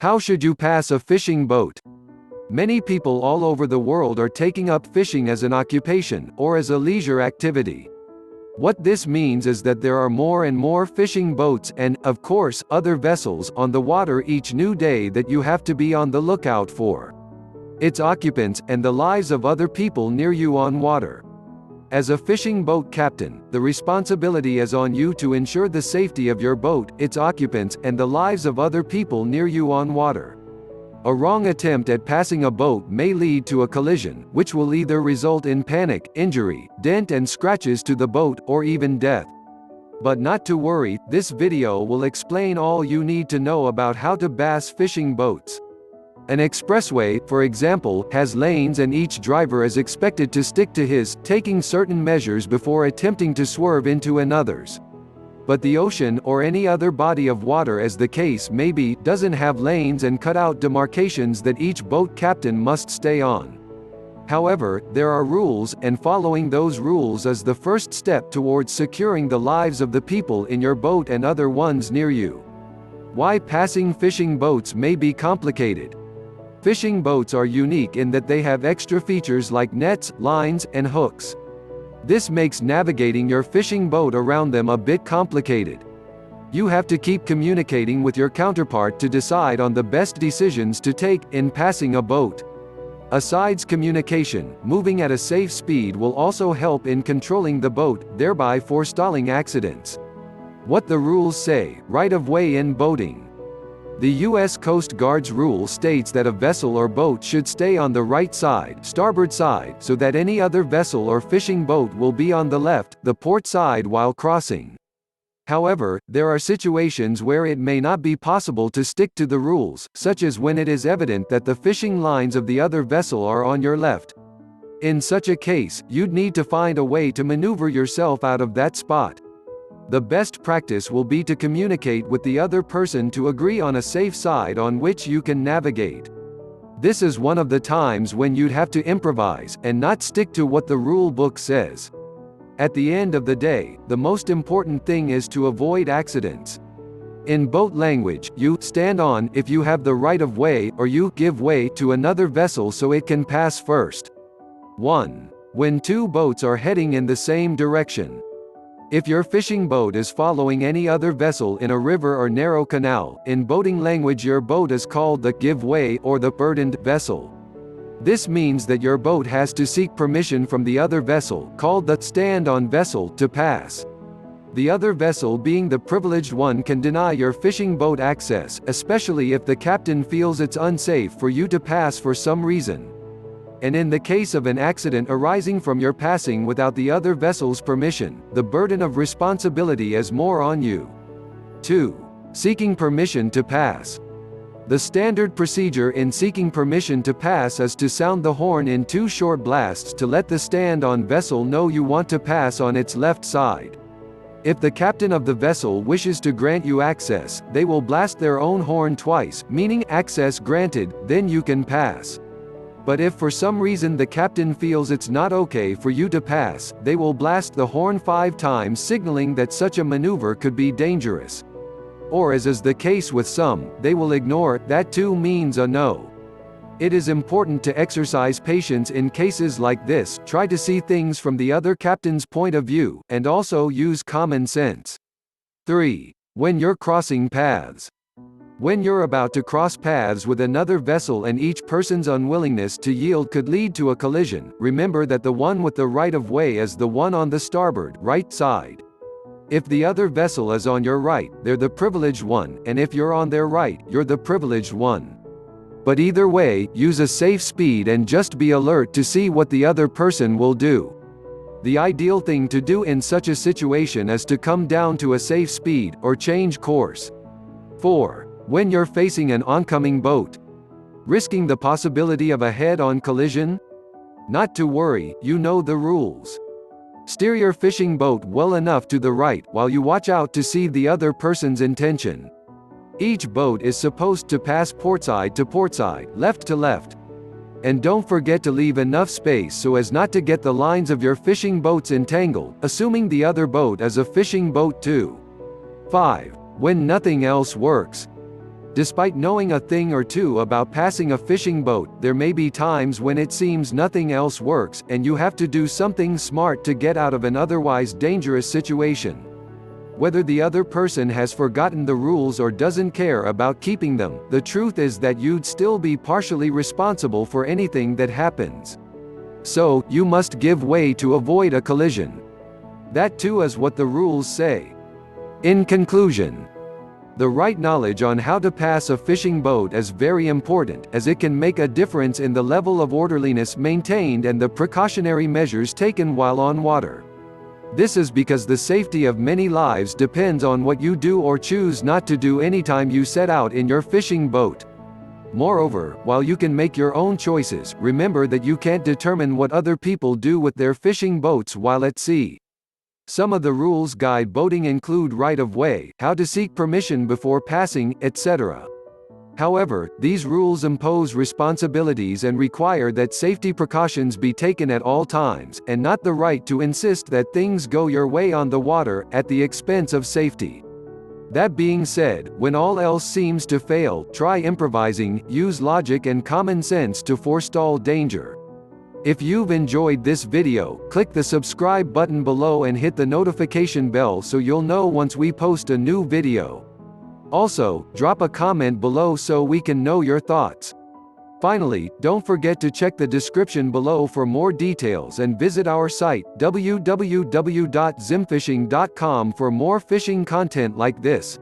How should you pass a fishing boat? Many people all over the world are taking up fishing as an occupation, or as a leisure activity. What this means is that there are more and more fishing boats and, of course, other vessels on the water each new day that you have to be on the lookout for. Its occupants, and the lives of other people near you on water. As a fishing boat captain, the responsibility is on you to ensure the safety of your boat, its occupants, and the lives of other people near you on water. A wrong attempt at passing a boat may lead to a collision, which will either result in panic, injury, dent and scratches to the boat, or even death. But not to worry, this video will explain all you need to know about how to pass fishing boats. An expressway, for example, has lanes and each driver is expected to stick to his, taking certain measures before attempting to swerve into another's. But the ocean, or any other body of water as the case may be, doesn't have lanes and cut out demarcations that each boat captain must stay on. However, there are rules, and following those rules is the first step towards securing the lives of the people in your boat and other ones near you. Why passing fishing boats may be complicated. Fishing boats are unique in that they have extra features like nets, lines, and hooks. This makes navigating your fishing boat around them a bit complicated. You have to keep communicating with your counterpart to decide on the best decisions to take in passing a boat. Asides communication, moving at a safe speed will also help in controlling the boat, thereby forestalling accidents. What the rules say: right of way in boating. The U.S. Coast Guard's rule states that a vessel or boat should stay on the right side, starboard side, so that any other vessel or fishing boat will be on the left, the port side while crossing. However, there are situations where it may not be possible to stick to the rules, such as when it is evident that the fishing lines of the other vessel are on your left. In such a case, you'd need to find a way to maneuver yourself out of that spot. The best practice will be to communicate with the other person to agree on a safe side on which you can navigate. This is one of the times when you'd have to improvise, and not stick to what the rule book says. At the end of the day, the most important thing is to avoid accidents. In boat language, you stand on if you have the right of way, or you give way to another vessel so it can pass first. 1. When two boats are heading in the same direction. If your fishing boat is following any other vessel in a river or narrow canal, in boating language your boat is called the give way or the burdened vessel. This means that your boat has to seek permission from the other vessel, called the stand-on vessel, to pass. The other vessel, being the privileged one, can deny your fishing boat access, especially if the captain feels it's unsafe for you to pass for some reason. And in the case of an accident arising from your passing without the other vessel's permission, the burden of responsibility is more on you. 2. Seeking permission to pass. The standard procedure in seeking permission to pass is to sound the horn in 2 short blasts to let the stand-on vessel know you want to pass on its left side. If the captain of the vessel wishes to grant you access, they will blast their own horn twice, meaning access granted, then you can pass. But if for some reason the captain feels it's not okay for you to pass, they will blast the horn 5 times, signaling that such a maneuver could be dangerous. Or, as is the case with some, they will ignore. That too means a no. It is important to exercise patience in cases like this, try to see things from the other captain's point of view, and also use common sense. 3. When you're crossing paths. When you're about to cross paths with another vessel and each person's unwillingness to yield could lead to a collision, remember that the one with the right of way is the one on the starboard, right side. If the other vessel is on your right, they're the privileged one, and if you're on their right, you're the privileged one. But either way, use a safe speed and just be alert to see what the other person will do. The ideal thing to do in such a situation is to come down to a safe speed, or change course. 4. When you're facing an oncoming boat. Risking the possibility of a head-on collision? Not to worry, you know the rules. Steer your fishing boat well enough to the right, while you watch out to see the other person's intention. Each boat is supposed to pass portside to portside, left to left. And don't forget to leave enough space so as not to get the lines of your fishing boats entangled, assuming the other boat is a fishing boat too. 5. When nothing else works. Despite knowing a thing or two about passing a fishing boat, there may be times when it seems nothing else works, and you have to do something smart to get out of an otherwise dangerous situation. Whether the other person has forgotten the rules or doesn't care about keeping them, the truth is that you'd still be partially responsible for anything that happens. So, you must give way to avoid a collision. That too is what the rules say. In conclusion, the right knowledge on how to pass a fishing boat is very important, as it can make a difference in the level of orderliness maintained and the precautionary measures taken while on water. This is because the safety of many lives depends on what you do or choose not to do anytime you set out in your fishing boat. Moreover, while you can make your own choices, remember that you can't determine what other people do with their fishing boats while at sea. Some of the rules guide boating include right-of-way, how to seek permission before passing, etc. However, these rules impose responsibilities and require that safety precautions be taken at all times, and not the right to insist that things go your way on the water, at the expense of safety. That being said, when all else seems to fail, try improvising, use logic and common sense to forestall danger. If you've enjoyed this video, click the subscribe button below and hit the notification bell so you'll know once we post a new video. Also, drop a comment below so we can know your thoughts. Finally, don't forget to check the description below for more details and visit our site, www.zimfishing.com, for more fishing content like this.